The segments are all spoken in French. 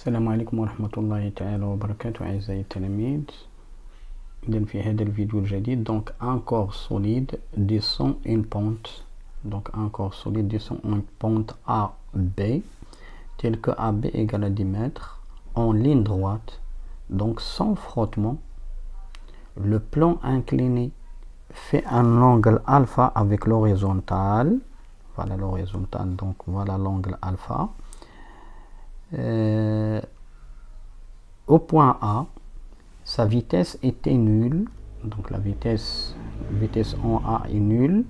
السلام عليكم ورحمة الله تعالى وبركاته أعزائي التلاميذ. إذن في هذا الفيديو الجديد un corps solide descend une pente. Donc un corps solide descend une pente AB telle que AB égale à 10 mètres en ligne droite, donc sans frottement. Le plan incliné fait un angle alpha avec l'horizontale. Voilà l'horizontale, donc voilà l'angle alpha. Au point A, sa vitesse était nulle, donc la vitesse en A est nulle.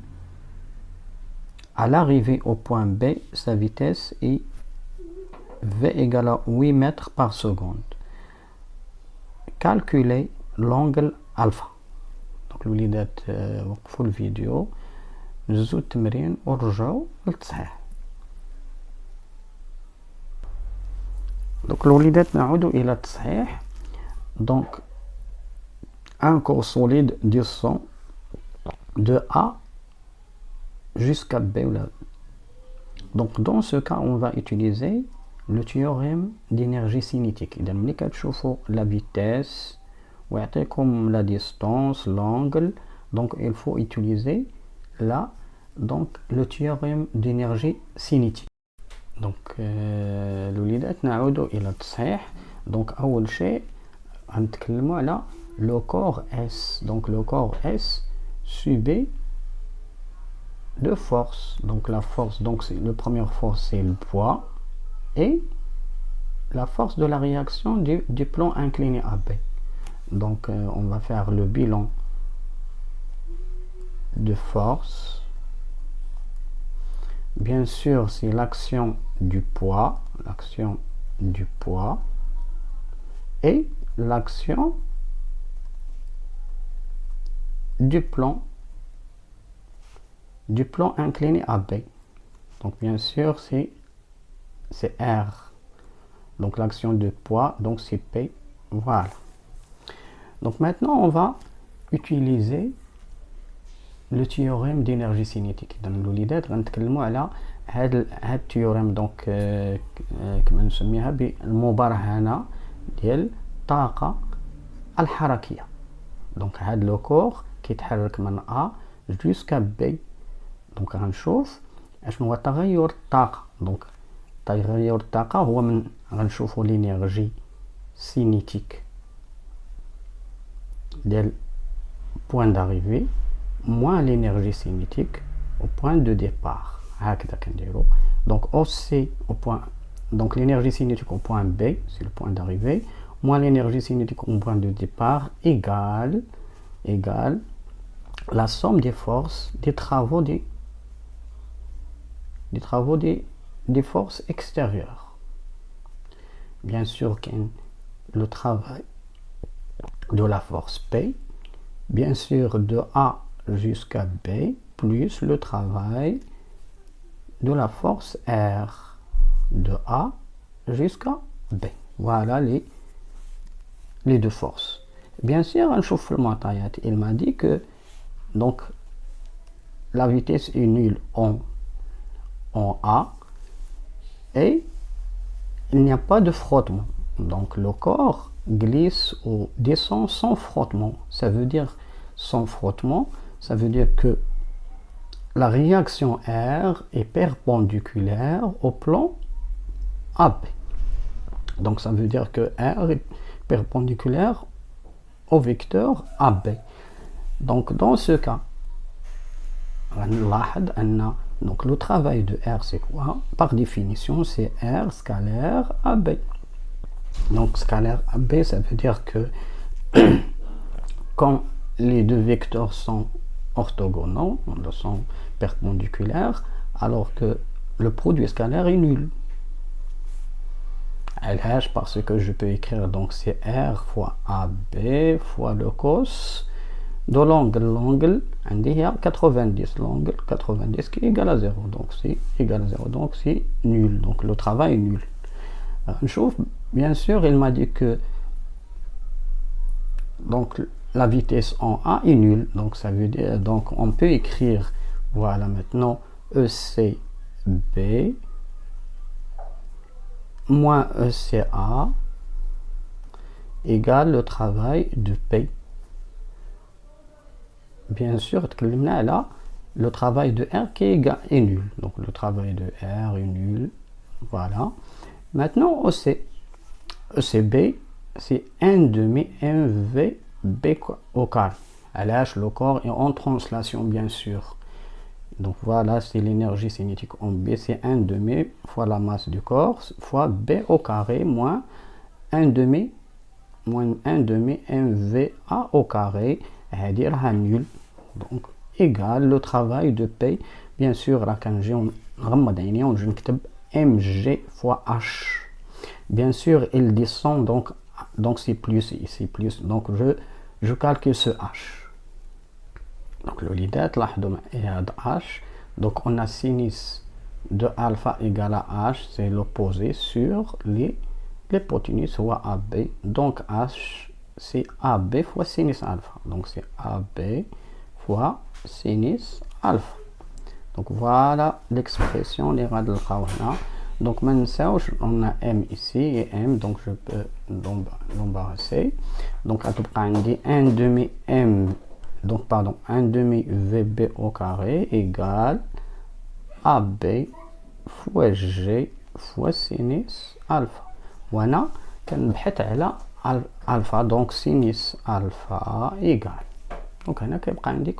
À l'arrivée au point B, sa vitesse est V égale à 8 mètres par seconde. Calculez l'angle alpha. Donc الوليدات وقفوا الفيديو نزلوا التمرين ورجعوا للتصحيح. Donc الوليدات نعود إلى التصحيح. Donc un corps solide descend de A jusqu'à B. Donc dans ce cas on va utiliser le théorème d'énergie cinétique. إذا ملي كتشوفوا la vitesse ويعطيكم la distance, l'angle, donc il faut utiliser le théorème d'énergie cinétique. Donc الوليدات نعود إلى التصحيح. Donc أول شيء غنتكلموا على le corps S. Donc le corps S subit deux forces. Donc la force, donc la première force c'est le poids et la force de la réaction du plan incliné AB. Donc on va faire le bilan de force. Bien sûr c'est l'action du poids et l'action du plan incliné AB. Donc bien sûr c'est R. Donc l'action de poids, donc c'est P. Voilà. Donc maintenant on va utiliser le théorème d'énergie cinétique. Donc الوليدات غنتكلموا على هذا التيوريم. دونك كما نسميها بالمبرهنة ديال الطاقة الحركية. دونك هذا لو كور كيتحرك من A jusqu'à B. دونك غنشوف اشنو هو تغير الطاقة. دونك تغير الطاقة هو من غنشوفوا l'énergie cinétique ديال point d'arrivée moins l'énergie cinétique au point de départ. هكذا كنديرو. Donc OC au point, donc l'énergie cinétique au point B, c'est le point d'arrivée, moins l'énergie cinétique au point de départ égale la somme des forces des travaux des forces extérieures. Bien sûr le travail de la force P, bien sûr de A jusqu'à B, plus le travail de la force R de A jusqu'à B. Voilà les deux forces. Bien sûr, il m'a dit que donc la vitesse est nulle en A et il n'y a pas de frottement. Donc le corps glisse ou descend sans frottement. Ça veut dire sans frottement, ça veut dire que la réaction R est perpendiculaire au plan AB. Donc ça veut dire que R est perpendiculaire au vecteur AB. Donc dans ce cas, donc le travail de R c'est quoi? Par définition c'est R scalaire AB. Donc scalaire AB, ça veut dire que quand les deux vecteurs sont orthogonaux, sont perpendiculaires, alors que le produit scalaire est nul. Parce que je peux écrire donc c'est R fois AB fois le cos de l'angle il y a 90, l'angle 90 qui est égal à 0, donc c'est égal à 0, donc c'est nul, donc le travail est nul. Bien sûr il m'a dit que donc la vitesse en A est nulle, donc ça veut dire, donc on peut écrire, voilà maintenant ECB moins ECA égale le travail de P. Bien sûr, là, le travail de R qui est nul. Donc le travail de R est nul. Voilà. Maintenant, ECB, c'est 1 demi MVB au carré. Le corps est en translation, bien sûr. Donc voilà, c'est l'énergie cinétique en B, c'est 1 demi fois la masse du corps, fois B au carré, moins 1 demi MVA au carré, c'est-à-dire nul. Donc égal le travail de P. Bien sûr, là, quand j'ai mg fois h. Bien sûr, il descend, donc c'est plus ici, plus. Donc je calcule ce h. Donc le lidat, là, h. Donc on a sinus de alpha égale à h, c'est l'opposé sur l'hypoténuse, soit AB. Donc h, c'est AB fois sinus alpha. Donc c'est AB fois sinus alpha. Donc voilà l'expression des rades de Khawana. Donc maintenant, on a M ici et M, donc je peux l'embarrasser. Donc à tout près, on dit 1 demi M, donc pardon, 1 demi VB au carré égale AB fois G fois sinus alpha. Voilà, كنبحث على alpha, donc sinus alpha égale. Donc هنا كيبقى عندي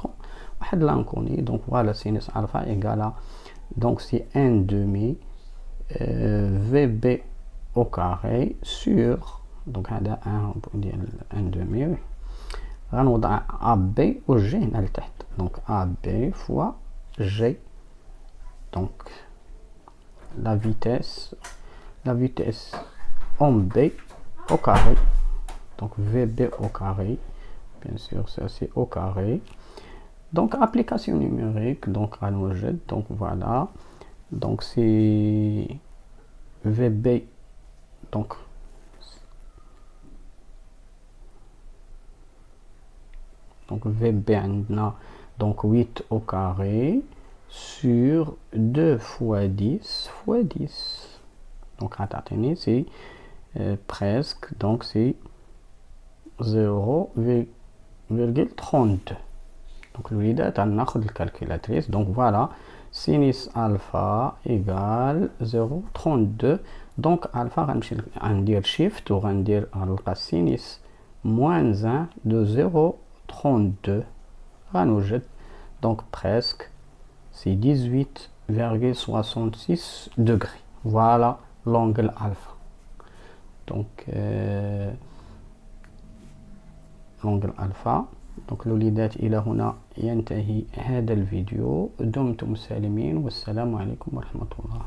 واحد l'inconnu. Donc voilà, sinus alpha égale à, donc c'est 1 demi VB au carré sur, donc هذا 1 ديال 1 demi, غنوضع AB و G هنا لتحت. donc AB fois G, donc la vitesse en B au carré, donc VB au carré, bien sûr ça c'est au carré. Donc application numérique, donc rallongée, donc voilà, donc c'est VB, donc VB donc 8 au carré sur 2 fois 10 fois 10. Donc à t'atteindre c'est presque, donc c'est 0,32. Donc le calculatrice, donc voilà, sinus alpha égale 0,32. donc alpha on dire shift ou on dire sinus moins 1 de 0,32. donc presque c'est 18,66 degrés. Voilà l'angle alpha. Donc l'angle alpha. Donc لوليدات إلى هنا ينتهي هذا الفيديو. دمتم سالمين والسلام عليكم ورحمة الله.